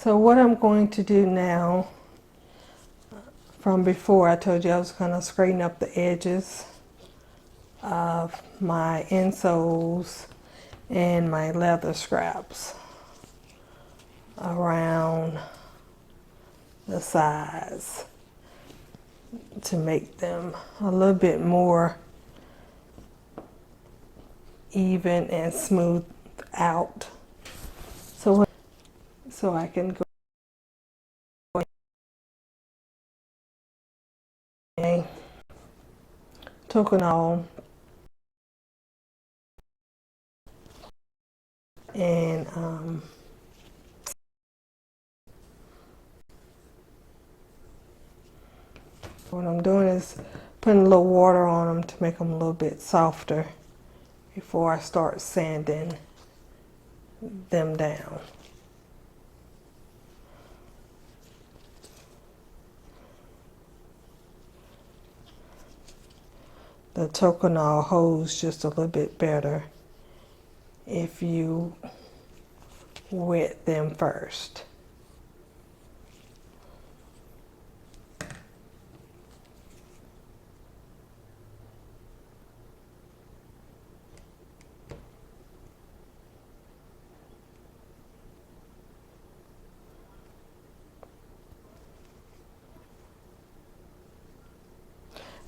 So what I'm going to do now, from before I told you I was going to straighten up the edges of my insoles and my leather scraps around the sides to make them a little bit more even and smooth out. So I can go and toconol and what I'm doing is putting a little water on them to make them a little bit softer before I start sanding them down. The toconol holds just a little bit better if you wet them first.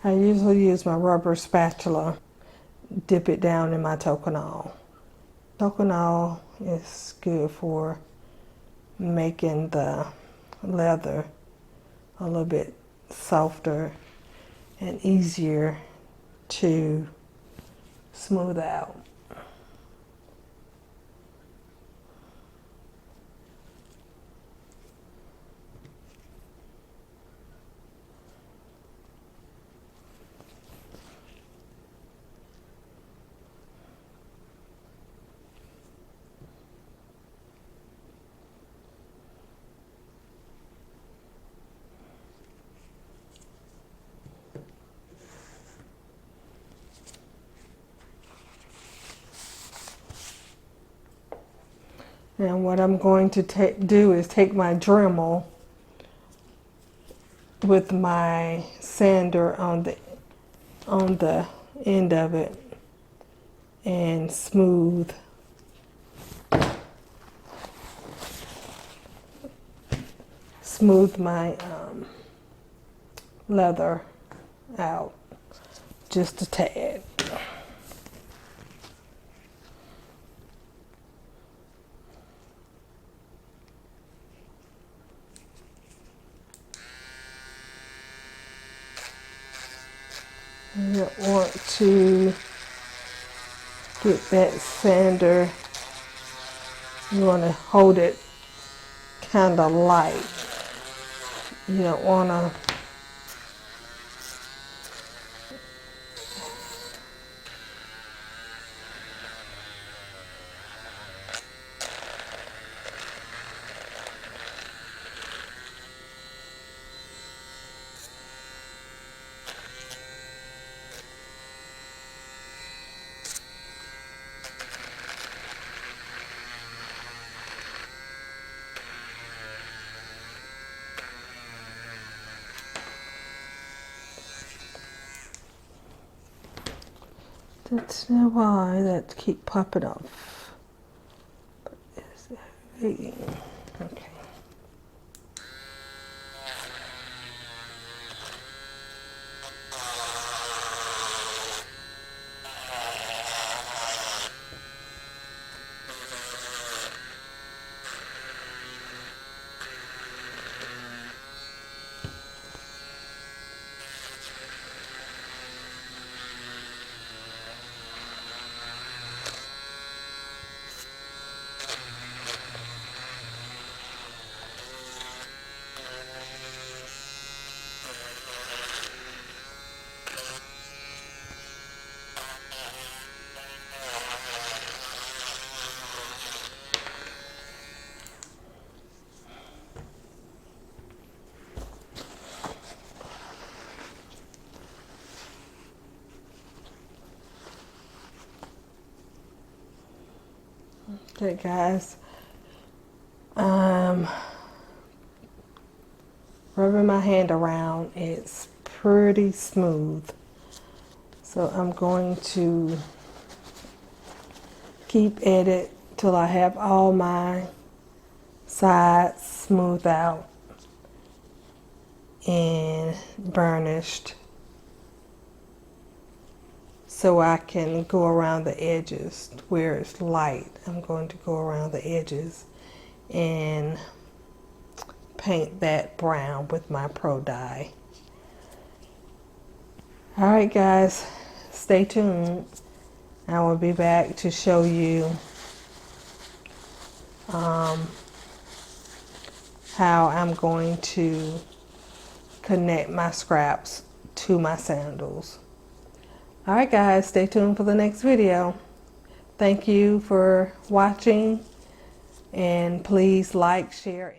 I usually use my rubber spatula, dip it down in my toconol. Toconol is good for making the leather a little bit softer and easier to smooth out. And what I'm going to do is take my Dremel with my sander on the end of it and smooth my leather out just a tad. You want to get that sander, you want to hold it kind of light. You don't want to That's why that keep popping off. Okay. Okay, guys. rubbing my hand around, it's pretty smooth. So I'm going to keep at it till I have all my sides smoothed out and burnished, so I can go around the edges where it's light. I'm going to go around the edges and paint that brown with my Pro Dye. Alright guys, stay tuned. I will be back to show you how I'm going to connect my scraps to my sandals. Alright guys, stay tuned for the next video. Thank you for watching, and please like, share.